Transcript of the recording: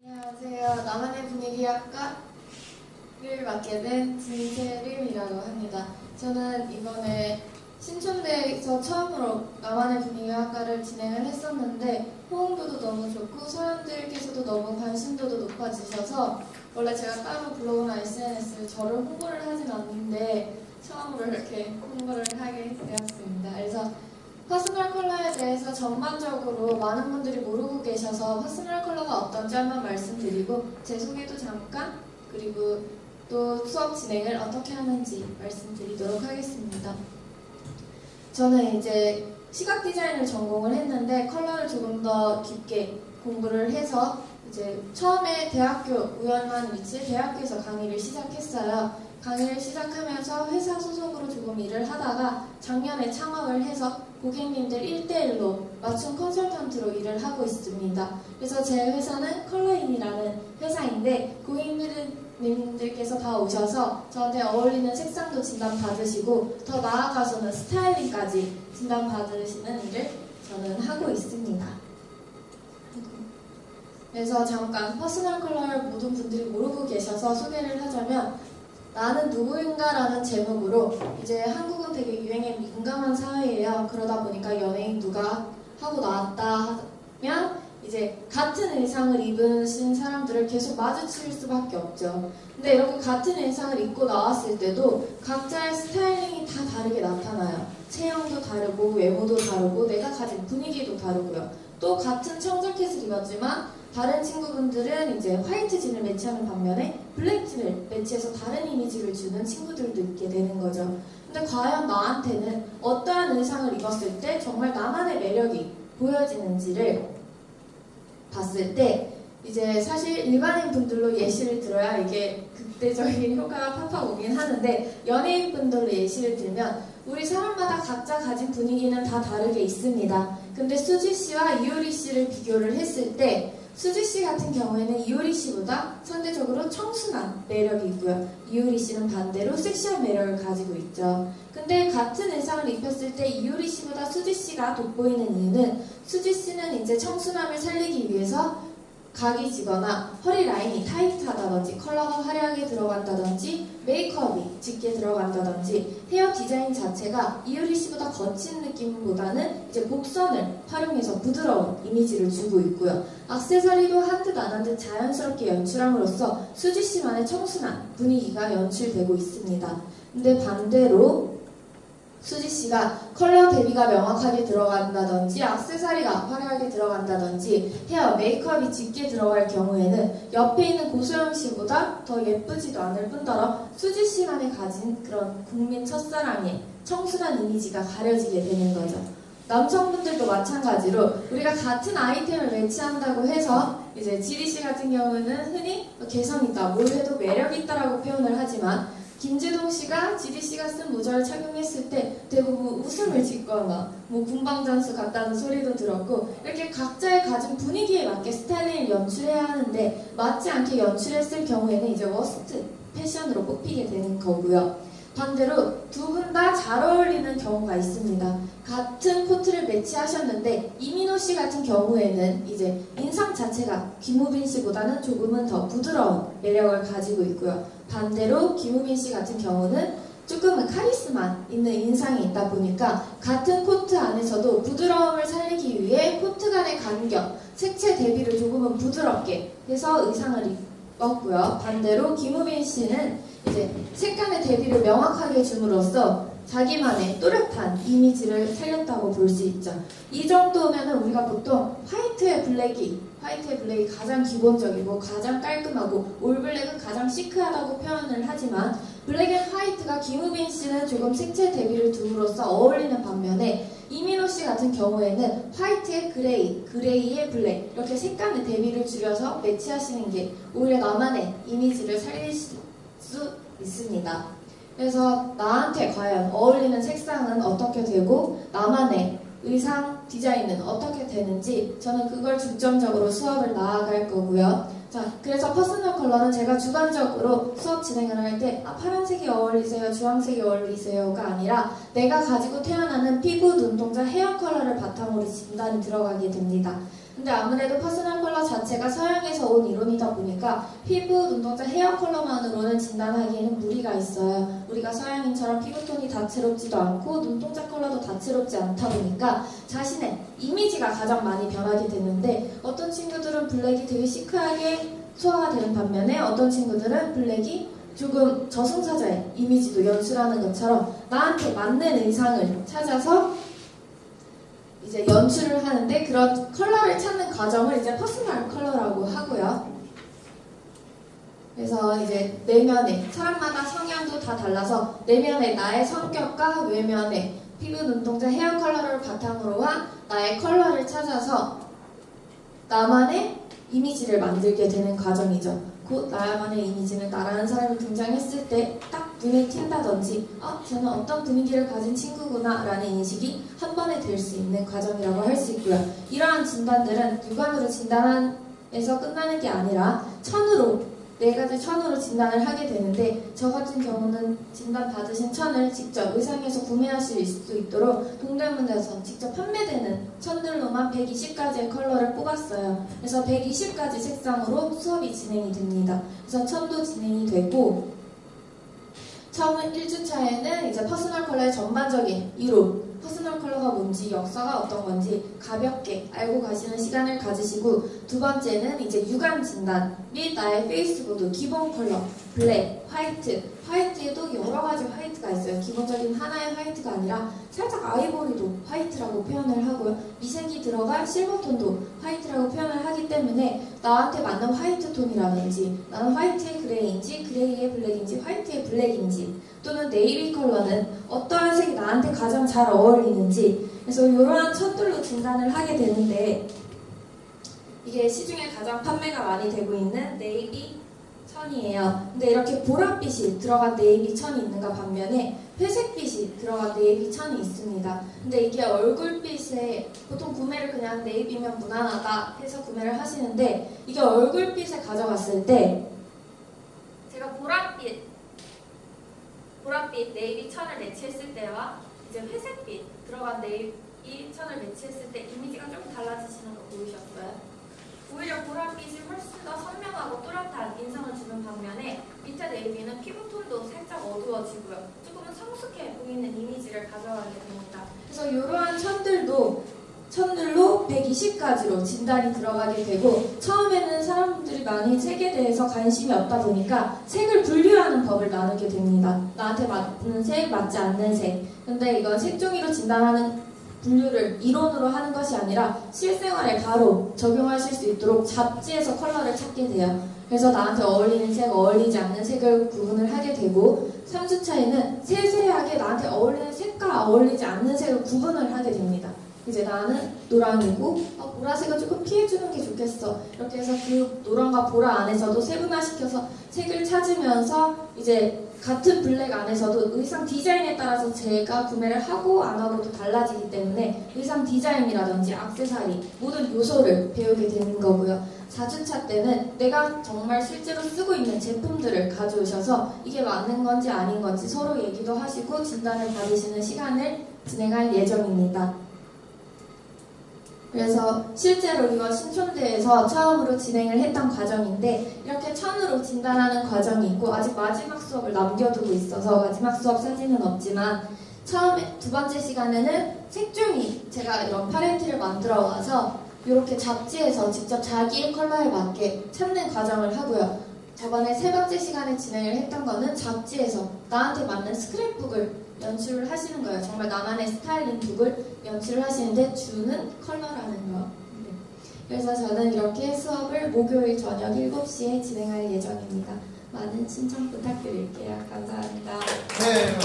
안녕하세요. 나만의 분위기학과를 맡게 된 진세림이라고 합니다. 저는 이번에 신촌대에서 처음으로 나만의 분위기학과를 진행을 했었는데 호응도도 너무 좋고 사람들께서도 너무 관심도도 높아지셔서 원래 제가 따로 블로그나 SNS에 저를 홍보를 하진 않는데 처음으로 이렇게 홍보를 하게 되었습니다. 그래서 퍼스널 컬러에 대해서 전반적으로 많은 분들이 모르고 계셔서 퍼스널 컬러가 어떤지 한번 말씀드리고 제 소개도 잠깐 그리고 또 수업 진행을 어떻게 하는지 말씀드리도록 하겠습니다. 저는 이제 시각 디자인을 전공을 했는데 컬러를 조금 더 깊게 공부를 해서 이제 처음에 대학교 우연한 위치에 대학교에서 강의를 시작했어요. 강의를 시작하면서 회사 소속으로 조금 일을 하다가 작년에 창업을 해서 고객님들 1대1로 맞춤 컨설턴트로 일을 하고 있습니다. 그래서 제 회사는 컬러인이라는 회사인데 고객님들께서 다 오셔서 저한테 어울리는 색상도 진단받으시고 더 나아가서는 스타일링까지 진단받으시는 일을 저는 하고 있습니다. 그래서 잠깐 퍼스널 컬러를 모든 분들이 모르고 계셔서 소개를 하자면 나는 누구인가라는 제목으로 이제 한국은 되게 유행에 민감한 사회예요. 그러다 보니까 연예인 누가 하고 나왔다 하면 이제 같은 의상을 입으신 사람들을 계속 마주칠 수밖에 없죠. 근데 이렇게 같은 의상을 입고 나왔을 때도 각자의 스타일링이 다 다르게 나타나요. 체형도 다르고 외모도 다르고 내가 가진 분위기도 다르고요. 또 같은 청자켓을 입었지만 다른 친구분들은 이제 화이트 진을 매치하는 반면에 블랙 진을 매치해서 다른 이미지를 주는 친구들도 있게 되는 거죠. 근데 과연 나한테는 어떠한 의상을 입었을 때 정말 나만의 매력이 보여지는지를 봤을 때 이제 사실 일반인 분들로 예시를 들어야 이게 극대적인 효과가 팍팍 오긴 하는데 연예인 분들로 예시를 들면 우리 사람마다 각자 가진 분위기는 다 다르게 있습니다. 근데 수지 씨와 이효리 씨를 비교를 했을 때 수지 씨 같은 경우에는 이효리 씨보다 상대적으로 청순한 매력이 있고요. 이효리 씨는 반대로 섹시한 매력을 가지고 있죠. 근데 같은 의상을 입혔을 때 이효리 씨보다 수지 씨가 돋보이는 이유는 수지 씨는 이제 청순함을 살리기 위해서 각이 지거나 허리 라인이 타이트하다든지 컬러가 화려하게 들어간다든지 메이크업이 짙게 들어간다든지 헤어 디자인 자체가 이효리 씨보다 거친 느낌보다는 이제 곡선을 활용해서 부드러운 이미지를 주고 있고요. 액세서리도 한 듯 안 한 듯 자연스럽게 연출함으로써 수지 씨만의 청순한 분위기가 연출되고 있습니다. 근데 반대로 수지 씨가 컬러 대비가 명확하게 들어간다든지 액세서리가 화려하게 들어간다든지 헤어, 메이크업이 짙게 들어갈 경우에는 옆에 있는 고소영 씨보다 더 예쁘지도 않을 뿐더러 수지 씨만이 가진 그런 국민 첫사랑의 청순한 이미지가 가려지게 되는 거죠. 남성분들도 마찬가지로 우리가 같은 아이템을 매치한다고 해서 이제 지리 씨 같은 경우는 흔히 개성 있다, 뭘 해도 매력 있다라고 표현을 하지만 김재동 씨가 지리 씨가 쓴 모자를 착용했을 때 대부분 웃음을 짓거나 뭐 군방장수 같다는 소리도 들었고 이렇게 각자의 가진 분위기에 맞게 스타일링을 연출해야 하는데 맞지 않게 연출했을 경우에는 이제 워스트 패션으로 뽑히게 되는 거고요. 반대로 두 분 다 잘 어울리는 경우가 있습니다. 같은 코트를 매치하셨는데 이민호 씨 같은 경우에는 이제 인상 자체가 김우빈 씨보다는 조금은 더 부드러운 매력을 가지고 있고요. 반대로 김우빈 씨 같은 경우는 조금은 카리스마 있는 인상이 있다 보니까 같은 코트 안에서도 부드러움을 살리기 위해 코트 간의 간격, 색채 대비를 조금은 부드럽게 해서 의상을 입었고요. 반대로 김우빈 씨는 이제 색감의 대비를 명확하게 줌으로써 자기만의 또렷한 이미지를 살렸다고 볼 수 있죠. 이 정도면은 우리가 보통 화이트의 블랙이 가장 기본적이고 가장 깔끔하고 올블랙은 가장 시크하다고 표현을 하지만 블랙 앤 화이트가 김우빈 씨는 조금 색채 대비를 둠으로써 어울리는 반면에 이민호 씨 같은 경우에는 화이트의 그레이, 그레이의 블랙 이렇게 색감의 대비를 줄여서 매치하시는 게 오히려 나만의 이미지를 살릴 수 있습니다. 그래서 나한테 과연 어울리는 색상은 어떻게 되고 나만의 의상 디자인은 어떻게 되는지 저는 그걸 중점적으로 수업을 나아갈 거고요. 자, 그래서 퍼스널 컬러는 제가 주관적으로 수업 진행을 할 때 파란색이 어울리세요, 주황색이 어울리세요가 아니라 내가 가지고 태어나는 피부, 눈동자, 헤어 컬러를 바탕으로 진단이 들어가게 됩니다. 근데 아무래도 퍼스널 컬러 자체가 서양에서 온 이론이다 보니까 피부, 눈동자, 헤어 컬러만으로는 진단하기에는 무리가 있어요. 우리가 서양인처럼 피부톤이 다채롭지도 않고 눈동자 컬러도 다채롭지 않다 보니까 자신의 이미지가 가장 많이 변하게 되는데 어떤 친구들은 블랙이 되게 시크하게 소화가 되는 반면에 어떤 친구들은 블랙이 조금 저승사자의 이미지도 연출하는 것처럼 나한테 맞는 의상을 찾아서 이제 연출을 하는데 그런 컬러를 찾는 과정을 이제 퍼스널 컬러라고 하고요. 그래서 이제 내면에 사람마다 성향도 다 달라서 내면에 나의 성격과 외면에 피부, 눈동자, 헤어 컬러를 바탕으로 한 나의 컬러를 찾아서 나만의 이미지를 만들게 되는 과정이죠. 곧 나만의 이미지는 나라는 사람이 등장했을 때 딱 눈에 띈다든지 쟤는 어떤 분위기를 가진 친구구나 라는 인식이 한 번에 될 수 있는 과정이라고 할 수 있고요. 이러한 진단들은 육안으로 진단에서 끝나는 게 아니라 천으로 네 가지 천으로 진단을 하게 되는데 저 같은 경우는 진단 받으신 천을 직접 의상에서 구매하실 수 있도록 동대문에서 직접 판매되는 천들로만 120가지의 컬러를 뽑았어요. 그래서 120가지 색상으로 수업이 진행이 됩니다. 그래서 천도 진행이 되고 처음은 1주차에는 이제 퍼스널 컬러의 전반적인 이론, 퍼스널 컬러가 뭔지, 역사가 어떤 건지 가볍게 알고 가시는 시간을 가지시고 두 번째는 이제 육안 진단 및 나의 페이스보드 기본 컬러, 블랙, 화이트에도 여러 가지 화이트가 있어요. 기본적인 하나의 화이트가 아니라 살짝 아이보리도 화이트라고 표현을 하고요. 미색이 들어간 실버톤도 화이트라고 표현을 하기 때문에 나한테 맞는 화이트 톤이라든지 나는 화이트의 그레이인지 그레이의 블랙인지 화이트의 블랙인지 또는 네이비 컬러는 어떠한 색이 나한테 가장 잘 어울리는지 그래서 이러한 천들로 진단을 하게 되는데 이게 시중에 가장 판매가 많이 되고 있는 네이비 천이에요. 근데 이렇게 보랏빛이 들어간 네이비 천이 있는가 반면에 회색빛이 들어간 네이비 천이 있습니다. 근데 이게 얼굴빛에 보통 구매를 그냥 네이비면 무난하다 해서 구매를 하시는데 이게 얼굴빛에 가져갔을 때 제가 보랏빛 네이비 천을 매치했을 때와 이제 회색빛 들어간 네이비 천을 매치했을 때 이미지가 조금 달라지시는 거 보이셨어요? 오히려 보랏빛이 훨씬 더 선명하고 뚜렷한 인상을 주는 반면에 밑에 네이비는 피부톤도 살짝 어두워지고요. 조금은 성숙해 보이는 이미지를 가져가게 됩니다. 그래서 이러한 천들로 120가지로 진단이 들어가게 되고 처음에는 사람들이 많이 색에 대해서 관심이 없다 보니까 색을 분류하는 법을 나누게 됩니다. 나한테 맞는 색, 맞지 않는 색. 근데 이건 색종이로 진단하는 분류를 이론으로 하는 것이 아니라 실생활에 바로 적용하실 수 있도록 잡지에서 컬러를 찾게 돼요. 그래서 나한테 어울리는 색, 어울리지 않는 색을 구분을 하게 되고 3주차에는 세세하게 나한테 어울리는 색과 어울리지 않는 색을 구분을 하게 됩니다. 이제 나는 노랑이고 보라색은 조금 피해주는 게 좋겠어. 이렇게 해서 그 노랑과 보라 안에서도 세분화시켜서 색을 찾으면서 이제 같은 블랙 안에서도 의상 디자인에 따라서 제가 구매를 하고 안 하고도 달라지기 때문에 의상 디자인이라든지 액세서리 모든 요소를 배우게 되는 거고요. 4주차 때는 내가 정말 실제로 쓰고 있는 제품들을 가져오셔서 이게 맞는 건지 아닌 건지 서로 얘기도 하시고 진단을 받으시는 시간을 진행할 예정입니다. 그래서 실제로 이건 신촌대에서 처음으로 진행을 했던 과정인데 이렇게 천으로 진단하는 과정이 있고 아직 마지막 수업을 남겨두고 있어서 마지막 수업 사진은 없지만 처음에 두 번째 시간에는 색종이 제가 이런 팔레트를 만들어 와서 이렇게 잡지에서 직접 자기의 컬러에 맞게 찾는 과정을 하고요. 저번에 세 번째 시간에 진행을 했던 거는 잡지에서 나한테 맞는 스크랩북을 연출을 하시는 거예요. 정말 나만의 스타일링 북을 연출을 하시는데 주는 컬러라는 거. 네. 그래서 저는 이렇게 수업을 목요일 저녁 7시에 진행할 예정입니다. 많은 신청 부탁드릴게요. 감사합니다. 네,